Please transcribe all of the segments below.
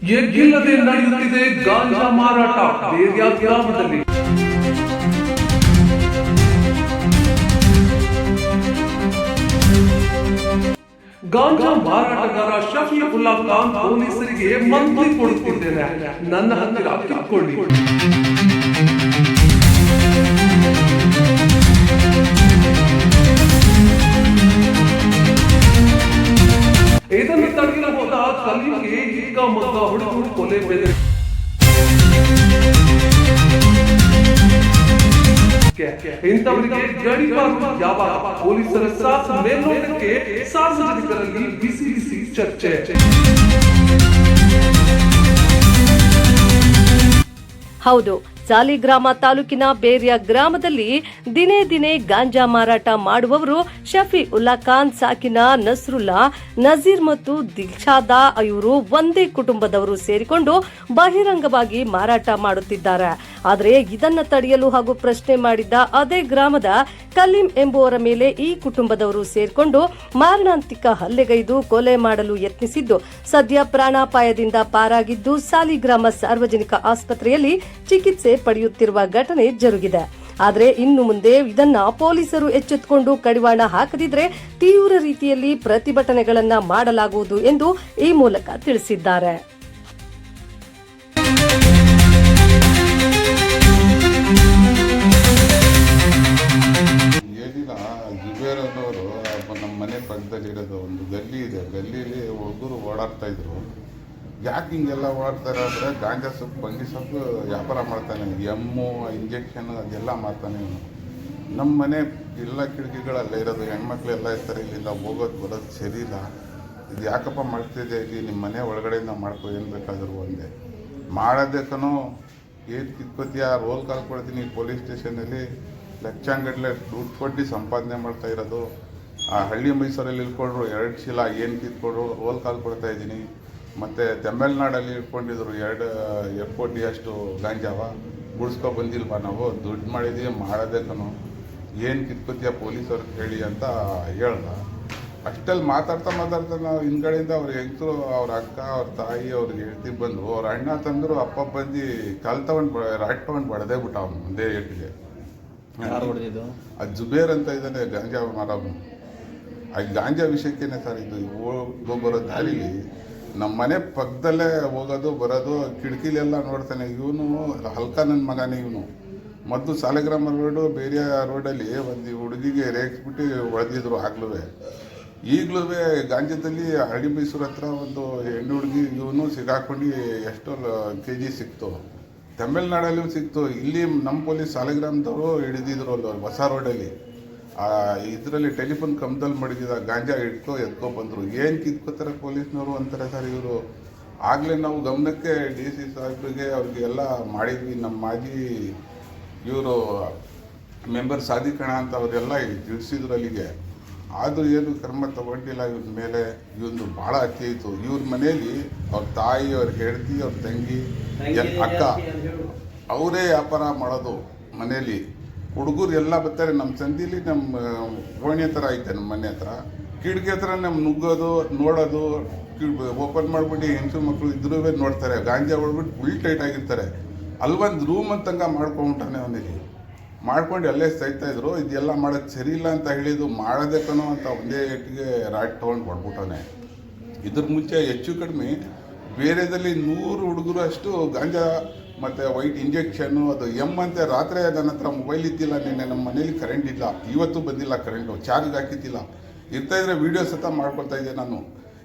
ಎಗ್ಗಿಲ್ಲದೆ ನಡೆಯುತ್ತಿದೆ ಗಾಂಜಾ ಮಾರಾಟ ಬೇರ್ಯಾ ಗ್ರಾಮದಲ್ಲಿ. ಗಾಂಜಾ ಮಾರಾಟಗಾರ ಶಫೀವುಲ್ಲಾ ಖಾನ್ ಪೊಲೀಸರಿಗೆ ಮಂತ್ಲಿ ಕೊಡುತ್ತಿದ್ದೇನೆ, ನನ್ನ ಹತ್ತಿರ ಕಿತ್ಕೊಳ್ಳಿ. ಇದನ್ನು ತಡೆಯಲು ಹೋದ ಕಲೀಂಗೆ ಈಗ ಮಗ ಹುಡುಗರು ಕೊಲೆ ಬೆದರಿಕೆ. ಇಂಥವರಿಗೆ ಗಡಿಪಾರು ಯಾವಾಗ? ಪೊಲೀಸರ ಸಾಥ್ ಮೇಲ್ನೋಟಕ್ಕೆ ಸಾರ್ವಜನಿಕರಲ್ಲಿ ಬಿಸಿ ಬಿಸಿ ಚರ್ಚೆ. ಹೌದು, ಸಾಲಿಗ್ರಾಮ ತಾಲೂಕಿನ ಬೇರ್ಯಾ ಗ್ರಾಮದಲ್ಲಿ ದಿನೇ ದಿನೇ ಗಾಂಜಾ ಮಾರಾಟ ಮಾಡುವವರು ಶಫೀವುಲ್ಲಾ ಖಾನ್, ಸಾಕಿನಾ, ನಸ್ರುಲ್ಲಾ, ನಜೀರ್ ಮತ್ತು ದಿಲ್ಶಾದಾ ಇವರು ಒಂದೇ ಕುಟುಂಬದವರು ಸೇರಿಕೊಂಡು ಬಹಿರಂಗವಾಗಿ ಮಾರಾಟ ಮಾಡುತ್ತಿದ್ದಾರೆ. ಆದರೆ ಇದನ್ನ ತಡೆಯಲು ಹಾಗೂ ಪ್ರಶ್ನೆ ಮಾಡಿದ್ದ ಅದೇ ಗ್ರಾಮದ ಕಲೀಂ ಎಂಬುವರ ಮೇಲೆ ಈ ಕುಟುಂಬದವರು ಸೇರಿಕೊಂಡು ಮಾರಣಾಂತಿಕ ಹಲ್ಲೆಗೈದು ಕೊಲೆ ಮಾಡಲು ಯತ್ನಿಸಿದ್ದು ಸದ್ಯ ಪ್ರಾಣಾಪಾಯದಿಂದ ಪಾರಾಗಿದ್ದು ಸಾಲಿಗ್ರಾಮ ಸಾರ್ವಜನಿಕ ಆಸ್ಪತ್ರೆಯಲ್ಲಿ ಚಿಕಿತ್ಸೆ ಪಡೆಯುತ್ತಿರುವ ಘಟನೆ ಜರುಗಿದೆ. ಆದರೆ ಇನ್ನು ಮುಂದೆ ಇದನ್ನ ಪೊಲೀಸರು ಎಚ್ಚೆತ್ತುಕೊಂಡು ಕಡಿವಾಣ ಹಾಕದಿದ್ರೆ ತೀವ್ರ ರೀತಿಯಲ್ಲಿ ಪ್ರತಿಭಟನೆಗಳನ್ನ ಮಾಡಲಾಗುವುದು ಎಂದು ಈ ಮೂಲಕ ತಿಳಿಸಿದ್ದಾರೆ. ಜುಬೇರ್ ಅನ್ನೋರು ನಮ್ಮ ಮನೆ ಪಕ್ಕದಲ್ಲಿರೋದು ಒಂದು ಗಲ್ಲಿ ಇದೆ, ಗಲ್ಲಿಲಿ ಹುಡುಗರು ಓಡಾಡ್ತಾ ಇದ್ರು. ಯಾಕೆ ಹಿಂಗೆಲ್ಲ ಓಡಾಡ್ತಾರೆ ಅಂದರೆ ಗಾಂಜಾ ಸೊಪ್ಪು, ಬಂಗಿ ಸೊಪ್ಪು ವ್ಯಾಪಾರ ಮಾಡ್ತಾನೆ, ಎಮ್ಮು ಇಂಜೆಕ್ಷನ್ ಅದೆಲ್ಲ ಮಾಡ್ತಾನೆ ಇವನು. ನಮ್ಮ ಮನೆ ಎಲ್ಲ ಕಿಟಕಿಗಳಲ್ಲೇ ಇರೋದು, ಹೆಣ್ಮಕ್ಳೆಲ್ಲ ಇರ್ತಾರೆ, ಇಲ್ಲಿಂದ ಹೋಗೋದು ಬರೋದು ಸರಿ ಇಲ್ಲ. ಇದು ಯಾಕಪ್ಪ ಮಾಡ್ತಿದ್ದೆ, ಇಲ್ಲಿ ನಿಮ್ಮ ಮನೆ ಒಳಗಡೆಯಿಂದ ಮಾಡ್ಕೊ, ಏನು ಬೇಕಾದರೂ ಒಂದೇ ಮಾಡೋದಕ್ಕೂ ಏನು ಕಿತ್ಕೋತೀಯ, ರೋಲ್ ಕಾಲ್ ಕೊಡ್ತೀನಿ ಪೊಲೀಸ್ ಸ್ಟೇಷನಲ್ಲಿ ಲಕ್ಷಾಂಗಟ್ಟಲೆ ದುಡ್ಡು ಕೊಟ್ಟು ಸಂಪಾದನೆ ಮಾಡ್ತಾ ಇರೋದು. ಆ ಹಳ್ಳಿ ಮೈಸೂರಲ್ಲಿ ಇಳ್ಕೊಂಡ್ರು 2 ಚೀಲ ಏನು ಕಿತ್ಕೊಂಡ್ರು ರೋಲ್ ಕಾಲ್ ಕೊಡ್ತಾ ಇದ್ದೀನಿ. ಮತ್ತು ತಮಿಳ್ನಾಡಲ್ಲಿ ಇಟ್ಕೊಂಡಿದ್ರು 2 ಕೋಟಿ ಅಷ್ಟು ಗಾಂಜಾವ ಗುಡ್ಸ್ಕೊ ಬಂದಿಲ್ವಾ, ನಾವು ದುಡ್ಡು ಮಾಡಿದ್ದೀವಿ ಮಾಡೋದಕ್ಕೂ ಏನು ಕಿತ್ಕೋತೀಯ ಪೊಲೀಸವ್ರಿಗೆ ಹೇಳಿ ಅಂತ ಹೇಳ್ದ. ಅಷ್ಟಲ್ಲಿ ಮಾತಾಡ್ತಾ ನಾವು ಹಿಂದ್ಗಡೆಯಿಂದ ಅವ್ರ ಹೆಂಗಸರು, ಅವ್ರ ಅಕ್ಕ, ಅವ್ರ ತಾಯಿ, ಅವ್ರಿಗೆ ಹೇಳ್ತಿ ಬಂದು ಅವ್ರ ಅಣ್ಣ ತಂದರು, ಅಪ್ಪ ಬಂದು ಕಾಲು ತೊಗೊಂಡು ರಾಟ್ ತೊಗೊಂಡು ಬಡದೇ ಬಿಟ್ಟ ಅವನು ಒಂದೇ ಏಟಿಗೆ. ಅದು ಜುಬೇರ್ ಅಂತ ಇದ್ದಾನೆ ಗಾಂಜಾ ಮಾರವನು. ಆ ಗಾಂಜಾ ವಿಷಯಕ್ಕೇನೆ ಸರ್, ಇದು ಹೋಗ್ಬರೋ ದಾರಿಲಿ ನಮ್ಮ ಮನೆ ಪಕ್ಕದಲ್ಲೇ ಹೋಗೋದು ಬರೋದು, ಕಿಟಕಿಲೆಲ್ಲ ನೋಡ್ತಾನೆ. ಇವನು ಹಲ್ಕ ನನ್ನ ಮಗನೇ. ಇವನು ಮೊದಲು ಸಾಲಿಗ್ರಾಮ ರೋಡು ಬೇರೆ ರೋಡಲ್ಲಿ ಒಂದು ಹುಡುಗಿಗೆ ರೇಗಿಸ್ಬಿಟ್ಟು ಹೊಡೆದಿದ್ರು. ಈಗಲೂ ಗಾಂಜಾದಲ್ಲಿ ಹಳ್ಳಿ ಮೈಸೂರು ಹತ್ರ ಒಂದು ಹೆಣ್ಣು ಹುಡುಗಿ ಇವನು ಸಿಗಾಕೊಂಡು ಎಷ್ಟೋ KG ಸಿಕ್ತು. ತಮಿಳ್ನಾಡಲ್ಲೂ ಸಿಕ್ತು. ಇಲ್ಲಿ ನಮ್ಮ ಪೊಲೀಸ್ ಸಾಲಿಗ್ರಾಮದವರು ಹಿಡಿದಿದ್ರು ಅಲ್ಲ ಹೊಸ ರೋಡಲ್ಲಿ, ಇದರಲ್ಲಿ ಟೆಲಿಫೋನ್ ಕಂಬದಲ್ಲಿ ಮಡಗಿದ ಗಾಂಜಾ ಎತ್ಕೊ ಬಂದರು. ಏನು ಕಿತ್ಕೋತಾರೆ ಪೊಲೀಸ್ನವರು ಅಂತಾರೆ ಸರ್ ಇವರು. ಆಗಲೇ ನಾವು ಗಮನಕ್ಕೆ DC ಸಾಹೇಬ್ರಿಗೆ ಅವ್ರಿಗೆ ಎಲ್ಲ ಮಾಡಿದ್ವಿ. ನಮ್ಮ ಮಾಜಿ ಇವರು ಮೆಂಬರ್ ಸಾದಿಕಣ ಅಂತ ಅವರೆಲ್ಲ ತಿಳಿಸಿದ್ರು ಅಲ್ಲಿಗೆ. ಆದರೂ ಏನು ಕ್ರಮ ತಗೊಂಡಿಲ್ಲ ಇವ್ರ ಮೇಲೆ. ಇವನು ಭಾಳ ಅತಿ ಇತ್ತು. ಇವ್ರ ಮನೇಲಿ ಅವ್ರ ತಾಯಿ, ಅವ್ರ ಹೆಂಡತಿ, ಅವ್ರ ತಂಗಿ, ಅಕ್ಕ ಅವರೇ ವ್ಯಾಪಾರ ಮಾಡೋದು ಮನೇಲಿ. ಹುಡುಗರು ಎಲ್ಲ ಬರ್ತಾರೆ ನಮ್ಮ ಸಂದಿಲಿ. ನಮ್ಮ ಓಣಿ ಥರ ಐತೆ ನಮ್ಮ ಮನೆ ಹತ್ರ, ಕಿಟಕಿ ಹತ್ರ ನಮ್ಮ ನುಗ್ಗೋದು ನೋಡೋದು, ಓಪನ್ ಮಾಡಿಬಿಟ್ಟು ಹೆಂಗಸು ಮಕ್ಕಳು ಇದ್ರೂ ನೋಡ್ತಾರೆ. ಗಾಂಜಾ ಹೊಡ್ಬಿಟ್ಟು ಫುಲ್ ಟೈಟ್ ಆಗಿರ್ತಾರೆ. ಅಲ್ಲೊಂದು ರೂಮ್ ಅಂತಂಗ ಮಾಡ್ಕೊಂಬಿಟ್ಟಾನೆ ಅವನಿಗೆ. ಮಾಡ್ಕೊಂಡು ಅಲ್ಲೇ ಸಾಯ್ತಾಯಿದ್ರು. ಇದೆಲ್ಲ ಮಾಡೋದು ಸರಿ ಇಲ್ಲ ಅಂತ ಹೇಳಿದ್ದು ಮಾಡೋದಕ್ಕನೋ ಅಂತ ಒಂದೇ ಏಟಿಗೆ ರಾಟ್ ತೊಗೊಂಡು ಹೊಡ್ಬಿಟ್ಟವನೆ. ಇದ್ರ ಮುಂಚೆ ಹೆಚ್ಚು ಕಡಿಮೆ ಬೇರೆದಲ್ಲಿ 100 ಹುಡುಗರು ಅಷ್ಟು ಗಾಂಜಾ ಮತ್ತು ವೈಟ್ ಇಂಜೆಕ್ಷನ್ನು, ಅದು ಅಂತ ರಾತ್ರಿ ನನ್ನ ಹತ್ರ ಮೊಬೈಲ್ ಇದ್ದಿಲ್ಲ. ನಿನ್ನೆ ನಮ್ಮ ಮನೇಲಿ ಕರೆಂಟ್ ಇಲ್ಲ, ಇವತ್ತು ಬಂದಿಲ್ಲ ಕರೆಂಟು, ಚಾರ್ಜ್ ಹಾಕಿದ್ದಿಲ್ಲ. ಇರ್ತಾಯಿದ್ರೆ ವೀಡಿಯೋಸ್ ಹತ್ತ ಮಾಡ್ಕೊಳ್ತಾ ಇದ್ದೆ ನಾನು.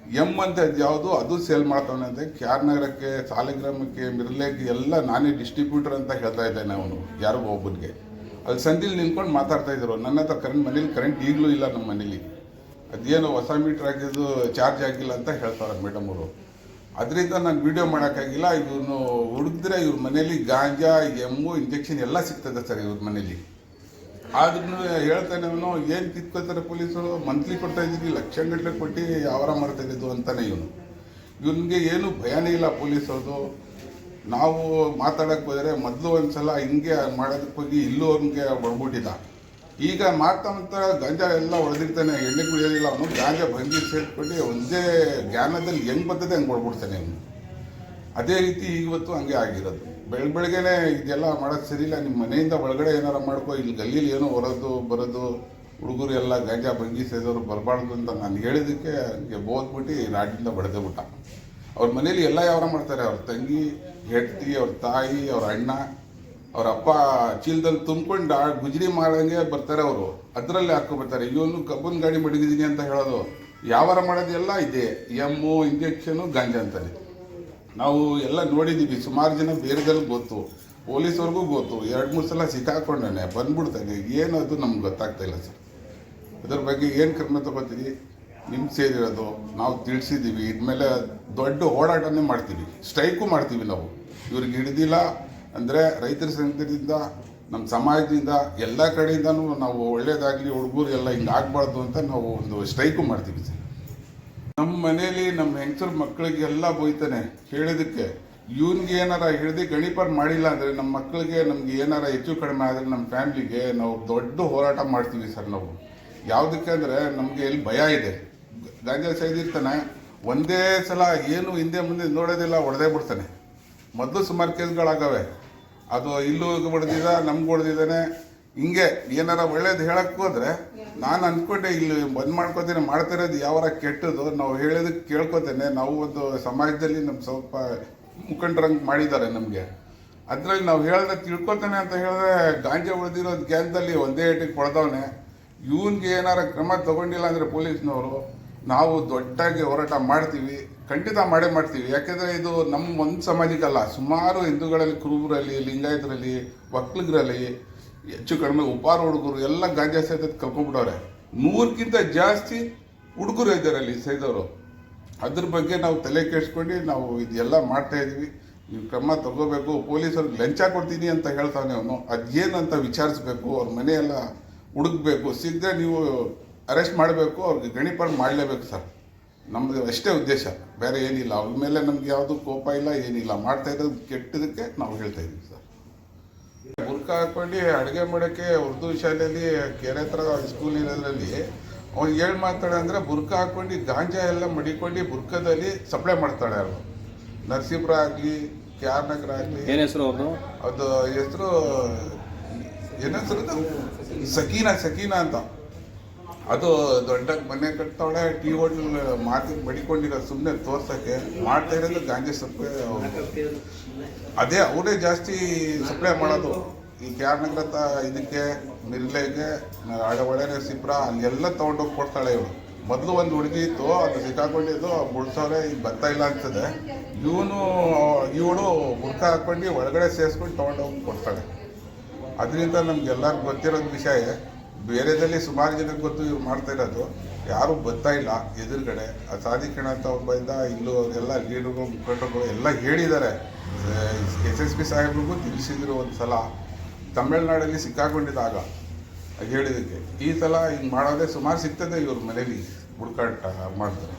ಅಂತ ಯಾವುದು ಅದು ಸೇಲ್ ಮಾಡ್ತಾನೆ ಅಂತ KR ನಗರಕ್ಕೆ, ಸಾಲಿಗ್ರಾಮಕ್ಕೆ, ಮಿರ್ಲೆಗೆ ಎಲ್ಲ ನಾನೇ ಡಿಸ್ಟ್ರಿಬ್ಯೂಟರ್ ಅಂತ ಹೇಳ್ತಾ ಇದ್ದೇನೆ. ಅವನು ಯಾರಿಗೋ ಒಬ್ಬನಿಗೆ ಅಲ್ಲಿ ಸಂದಿಲಿ ನಿಂತ್ಕೊಂಡು ಮಾತಾಡ್ತಾ ಇದ್ರು. ನನ್ನ ಹತ್ರ ಮನೇಲಿ ಕರೆಂಟ್ ಈಗಲೂ ಇಲ್ಲ ನಮ್ಮ ಮನೇಲಿ. ಅದೇನೋ ಹೊಸ ಮೀಟ್ರ್ ಆಗಿದ್ದು ಚಾರ್ಜ್ ಆಗಿಲ್ಲ ಅಂತ ಹೇಳ್ತಾರೆ ಮೇಡಮ್ ಅವರು. ಅದರಿಂದ ನಾನು ವೀಡಿಯೋ ಮಾಡೋಕ್ಕಾಗಿಲ್ಲ. ಇವನು ಹುಡುಕಿದ್ರೆ ಇವ್ರ ಮನೇಲಿ ಗಾಂಜಾ, ಎಮ್ಮು, ಇಂಜೆಕ್ಷನ್ ಎಲ್ಲ ಸಿಗ್ತದೆ ಸರ್ ಇವ್ರ ಮನೇಲಿ. ಆದ್ರೂ ಹೇಳ್ತಾನೆ ಅವನು, ಏನು ಕಿತ್ಕೋತಾರೆ ಪೊಲೀಸರು, ಮಂತ್ಲಿ ಕೊಡ್ತಾ ಇದ್ದೀವಿ, ಲಕ್ಷಗಟ್ಟಲೆ ಕೊಟ್ಟು ವ್ಯವಹಾರ ಮಾಡ್ತಾ ಇದ್ದು ಅಂತಾನೆ ಇವನು. ಇವನಿಗೆ ಏನು ಭಯನೇ ಇಲ್ಲ ಪೊಲೀಸರದು. ನಾವು ಮಾತಾಡೋಕ್ಕೆ ಹೋದರೆ ಮೊದಲು ಒಂದು ಸಲ ಹಿಂಗೆ ಮಾಡೋದಕ್ಕೆ ಹೋಗಿ ಇಲ್ಲೂ ಅವ್ನಿಗೆ ಹೊಡ್ಬಿಟ್ಟಿದ್ದ. ಈಗ ಮಾಡ್ತಾನಂತ ಗಾಂಜಾ ಎಲ್ಲ ಹೊಡೆದಿರ್ತಾನೆ, ಎಣ್ಣೆ ಕುಡಿಯೋದಿಲ್ಲ ಅವನು. ಗಾಂಜಾ ಭಂಗಿ ಸೇರ್ಕೊಂಡು ಒಂದೇ ಜ್ಞಾನದಲ್ಲಿ ಹೆಂಗೆ ಬರ್ತದೆ ಹಂಗೆ ಹೊಡ್ಬಿಡ್ತಾನೆ ಅವನು. ಅದೇ ರೀತಿ ಇವತ್ತು ಹಂಗೆ ಆಗಿರೋದು. ಬೆಳಗ್ಗೆನೆ ಇದೆಲ್ಲ ಮಾಡೋದು ಸರಿ ಇಲ್ಲ, ನಿಮ್ಮ ಮನೆಯಿಂದ ಒಳಗಡೆ ಏನಾರ ಮಾಡ್ಕೋ, ಇಲ್ಲಿ ಗಲ್ಲೀಲಿ ಏನೋ ಹೊರೋದು ಬರೋದು, ಹುಡುಗರು ಎಲ್ಲ ಗಾಂಜಾ ಬಂಗಿ ಸೇದೋರು ಬರಬಾರ್ದು ಅಂತ ನಾನು ಹೇಳಿದ್ದಕ್ಕೆ ಹಂಗೆ ಬೋದ್ಬಿಟ್ಟು ರಾಡಿಂದ ಬಡ್ದೇ ಬಿಟ್ಟ. ಅವ್ರ ಮನೇಲಿ ಎಲ್ಲ ವ್ಯವಹಾರ ಮಾಡ್ತಾರೆ, ಅವ್ರ ತಂಗಿ, ಹೆಂಡತಿ, ಅವ್ರ ತಾಯಿ, ಅವ್ರ ಅಣ್ಣ, ಅವ್ರ ಅಪ್ಪ ಚೀಲದಲ್ಲಿ ತುಂಬ್ಕೊಂಡು ಗುಜರಿ ಮಾಡಂಗೆ ಬರ್ತಾರೆ ಅವರು, ಅದರಲ್ಲಿ ಹಾಕ್ಕೊಬರ್ತಾರೆ. ಇವನು ಕಬ್ಬನ್ ಗಾಡಿ ಮಡಗಿದ್ದೀನಿ ಅಂತ ಹೇಳೋದು, ವ್ಯವಹಾರ ಮಾಡೋದೆಲ್ಲ ಇದೆ, ಎಮ್ಮು, ಇಂಜೆಕ್ಷನು, ಗಾಂಜಾ ಅಂತಾನೆ. ನಾವು ಎಲ್ಲ ನೋಡಿದ್ದೀವಿ, ಸುಮಾರು ಜನ ಬೇರೆದಲ್ಲಿ ಗೊತ್ತು, ಪೊಲೀಸವ್ರಿಗೂ ಗೊತ್ತು. 2-3 ಸಲ ಸಿಕ್ಕಾಕೊಂಡಾನೆ, ಬಂದ್ಬಿಡ್ತಾನೆ. ಏನದು ನಮ್ಗೆ ಗೊತ್ತಾಗ್ತಾ ಇಲ್ಲ ಸರ್. ಅದ್ರ ಬಗ್ಗೆ ಏನು ಕ್ರಮ ತಗೋತೀವಿ? ನಿಮ್ಗೆ ಸೇರಿರೋದು ನಾವು ತಿಳಿಸಿದ್ದೀವಿ. ಇದ್ಮೇಲೆ ದೊಡ್ಡ ಹೋರಾಟನೇ ಮಾಡ್ತೀವಿ, ಸ್ಟ್ರೈಕು ಮಾಡ್ತೀವಿ ನಾವು. ಇವ್ರಿಗೆ ಹಿಡಿದಿಲ್ಲ ಅಂದರೆ ರೈತರ ಸಂಘದಿಂದ, ನಮ್ಮ ಸಮಾಜದಿಂದ, ಎಲ್ಲ ಕಡೆಯಿಂದನೂ ನಾವು ಒಳ್ಳೇದಾಗಲಿ, ಹುಡುಗರು ಎಲ್ಲ ಹಿಂಗೆ ಆಗಬಾರ್ದು ಅಂತ ನಾವು ಒಂದು ಸ್ಟ್ರೈಕು ಮಾಡ್ತೀವಿ ಸರ್. ನಮ್ಮ ಮನೇಲಿ ನಮ್ಮ ಹೆಂಗಸರ ಮಕ್ಕಳಿಗೆಲ್ಲ ಬೈತಾನೆ ಹೇಳಿದಕ್ಕೆ. ಇವನ್ಗೆ ಏನಾರ ಹಿಡ್ದು ಗಣಿಪರ್ ಮಾಡಿಲ್ಲ ಅಂದರೆ ನಮ್ಮ ಮಕ್ಕಳಿಗೆ, ನಮ್ಗೆ ಏನಾರ ಹೆಚ್ಚು ಕಡಿಮೆ ಆದರೆ ನಮ್ಮ ಫ್ಯಾಮ್ಲಿಗೆ ನಾವು ದೊಡ್ಡ ಹೋರಾಟ ಮಾಡ್ತೀವಿ ಸರ್ ನಾವು. ಯಾವುದಕ್ಕೆ ಅಂದರೆ ನಮಗೆ ಇಲ್ಲಿ ಭಯ ಇದೆ. ಗಾಂಜಾ ಸೇದಿರ್ತಾನೆ, ಒಂದೇ ಸಲ ಏನು ಹಿಂದೆ ಮುಂದೆ ನೋಡೋದಿಲ್ಲ, ಹೊಡೆದೇ ಬಿಡ್ತಾನೆ. ಮೊದಲು ಸುಮಾರು ಕೇಸ್ಗಳಾಗವೆ, ಅದು ಇಲ್ಲೂ ಹೊಡೆದಿದ್ದ, ನಮ್ಗೆ ಹೊಡೆದಿದ್ದಾನೆ. ಹಿಂಗೆ ಏನಾರ ಒಳ್ಳೇದು ಹೇಳಕ್ಕೆ ಹೋದರೆ ನಾನು ಅಂದ್ಕೊಂಡೆ ಇಲ್ಲಿ ಬಂದ್ ಮಾಡ್ಕೋತೇನೆ, ಮಾಡ್ತಾ ಇರೋದು ಯಾವಾರ ಕೆಟ್ಟದ್ದು, ನಾವು ಹೇಳೋದಕ್ಕೆ ಕೇಳ್ಕೊತೇನೆ. ನಾವು ಒಂದು ಸಮಾಜದಲ್ಲಿ ನಮ್ಮ ಸ್ವಲ್ಪ ಮುಖಂಡರಂಗೆ ಮಾಡಿದ್ದಾರೆ ನಮಗೆ, ಅದರಲ್ಲಿ ನಾವು ಹೇಳ್ದೆ ತಿಳ್ಕೊತಾನೆ ಅಂತ ಹೇಳಿದ್ರೆ ಗಾಂಜಾ ಹೊಡೆದಿರೋದು ಗ್ಯಾಂಗ್ದಲ್ಲಿ ಒಂದೇ ಏಟಿಗೆ ಕೊಡ್ದವನೆ. ಇವನ್ಗೆ ಏನಾರ ಕ್ರಮ ತಗೊಂಡಿಲ್ಲ ಅಂದರೆ ಪೊಲೀಸ್ನವರು, ನಾವು ದೊಡ್ಡಾಗಿ ಹೋರಾಟ ಮಾಡ್ತೀವಿ, ಖಂಡಿತ ಮಾಡೇ ಮಾಡ್ತೀವಿ. ಯಾಕೆಂದರೆ ಇದು ನಮ್ಮ ಒಂದು ಸಮಾಜಕ್ಕಲ್ಲ, ಸುಮಾರು ಹಿಂದೂಗಳಲ್ಲಿ, ಕುರುಬರಲ್ಲಿ, ಲಿಂಗಾಯತರಲ್ಲಿ, ಒಕ್ಕಲಿಗರಲ್ಲಿ, ಹೆಚ್ಚು ಕಡಿಮೆ ಉಪಾರ ಹುಡುಗರು ಎಲ್ಲ ಗಾಂಜಾ ಸೇದೋದು ಕಲ್ಕೊಂಡ್ಬಿಟ್ಟವ್ರೆ. 100ಕ್ಕಿಂತ ಜಾಸ್ತಿ ಹುಡುಗರು ಇದ್ದಾರೆ ಅಲ್ಲಿ ಸೇದೋರು. ಅದ್ರ ಬಗ್ಗೆ ನಾವು ತಲೆ ಕೆಡಿಸ್ಕೊಂಡು ನಾವು ಇದೆಲ್ಲ ಮಾಡ್ತಾ ಇದ್ದೀವಿ. ನೀವು ಕ್ರಮ ತಗೋಬೇಕು. ಪೊಲೀಸರಿಗೆ ಲಂಚ ಕೊಡ್ತೀನಿ ಅಂತ ಹೇಳ್ತಾನೆ ಅವನು, ಅದೇನಂತ ವಿಚಾರಿಸ್ಬೇಕು, ಅವ್ರ ಮನೆಯೆಲ್ಲ ಹುಡುಕ್ಬೇಕು, ಸಿಗದೆ ನೀವು ಅರೆಸ್ಟ್ ಮಾಡಬೇಕು, ಅವ್ರಿಗೆ ಗಣಿಪಾಡು ಮಾಡಲೇಬೇಕು ಸರ್. ನಮ್ಮದು ಅಷ್ಟೇ ಉದ್ದೇಶ, ಬೇರೆ ಏನಿಲ್ಲ. ಅವ್ರ ಮೇಲೆ ನಮ್ಗೆ ಯಾವುದು ಕೋಪ ಇಲ್ಲ, ಏನಿಲ್ಲ. ಮಾಡ್ತಾ ಇರೋದು ಕೆಟ್ಟದಕ್ಕೆ ನಾವು ಹೇಳ್ತಾ ಇದ್ದೀವಿ ಸರ್. ಬುರ್ಕ ಹಾಕ್ಕೊಂಡು ಅಡುಗೆ ಮಾಡೋಕ್ಕೆ ಉರ್ದು ಶಾಲೆಯಲ್ಲಿ ಕೆರೆ ಹತ್ರ ಸ್ಕೂಲ್ ಇರೋದ್ರಲ್ಲಿ ಅವ್ನು ಏನು ಮಾಡ್ತಾಳೆ ಅಂದರೆ, ಬುರ್ಕ ಹಾಕ್ಕೊಂಡು ಗಾಂಜಾ ಎಲ್ಲ ಮಡಿಕೊಂಡು ಬುರ್ಕದಲ್ಲಿ ಸಪ್ಲೈ ಮಾಡ್ತಾಳೆ. ಅವರು ನರಸೀಪುರ ಆಗಲಿ, KR ನಗರ ಆಗಲಿ. ಏನು ಹೆಸರು ಅವ್ರದ್ದು? ಅದು ಹೆಸರು ಏನು ಹೆಸರು? ಸಕೀನಾ ಅಂತ. ಅದು ದೊಡ್ಡ ಮನೆ ಕಟ್ತಾವಳೆ, ಟೀ ಹೋಟ್ಲ್ ಮಾತಿಗೆ ಮಡಿಕೊಂಡಿರೋ, ಸುಮ್ಮನೆ ತೋರ್ಸೋಕ್ಕೆ ಮಾಡ್ತಾ ಇರೋದು ಗಾಂಜಾ ಸಪ್ಲೈ. ಅದೇ ಅವರೇ ಜಾಸ್ತಿ ಸಪ್ಲೈ ಮಾಡೋದು. ಈ KR ನಗರ ಇದಕ್ಕೆ, ಮಿರ್ಲೆಗೆ, ಒಳೆ ನರಸೀಪುರ ಅಲ್ಲೆಲ್ಲ ತೊಗೊಂಡೋಗಿ ಕೊಡ್ತಾಳೆ ಇವಳು. ಮೊದಲು ಒಂದು ಹುಡುಗಿ ಇತ್ತು, ಅದು ಸಿಕ್ಕಾಕೊಂಡಿದ್ದು, ಮುಳ್ಸವ್ರೆ, ಈಗ ಬರ್ತಾ ಇಲ್ಲ ಅಂತದೆ. ಇವಳು ಬುರ್ಕ ಹಾಕ್ಕೊಂಡು ಒಳಗಡೆ ಸೇರಿಸ್ಕೊಂಡು ತೊಗೊಂಡೋಗಿ ಕೊಡ್ತಾಳೆ. ಅದರಿಂದ ನಮ್ಗೆಲ್ಲರಿಗೂ ಗೊತ್ತಿರೋದು ವಿಷಯ. ಬೇರೆದಲ್ಲಿ ಸುಮಾರು ಜನಕ್ಕೆ ಗೊತ್ತು ಇವ್ರು ಮಾಡ್ತಾ ಇರೋದು, ಯಾರೂ ಬರ್ತಾ ಇಲ್ಲ ಎದುರುಗಡೆ. ಆ ಸಾಧಿಕಣ ಅಂತ ಒಬ್ಬ ಇದ್ದ, ಇಲ್ಲೂ ಅವರೆಲ್ಲ ಲೀಡರ್ಗಳು, ಮುಖಂಡರು ಎಲ್ಲ ಹೇಳಿದ್ದಾರೆ. SSP ಸಾಹೇಬ್ರಿಗೂ ತಿಳಿಸಿದ್ರು ಒಂದು ಸಲ, ತಮಿಳ್ನಾಡಲ್ಲಿ ಸಿಕ್ಕಾಕೊಂಡಿದ್ದಾಗ ಹೇಳಿದ್ದಕ್ಕೆ. ಈ ಸಲ ಹಿಂಗೆ ಮಾಡೋದೇ ಸುಮಾರು ಸಿಗ್ತದೆ ಇವ್ರ ಮನೇಲಿ ಹುಡುಕಾಟ ಮಾಡ್ತಾರೆ.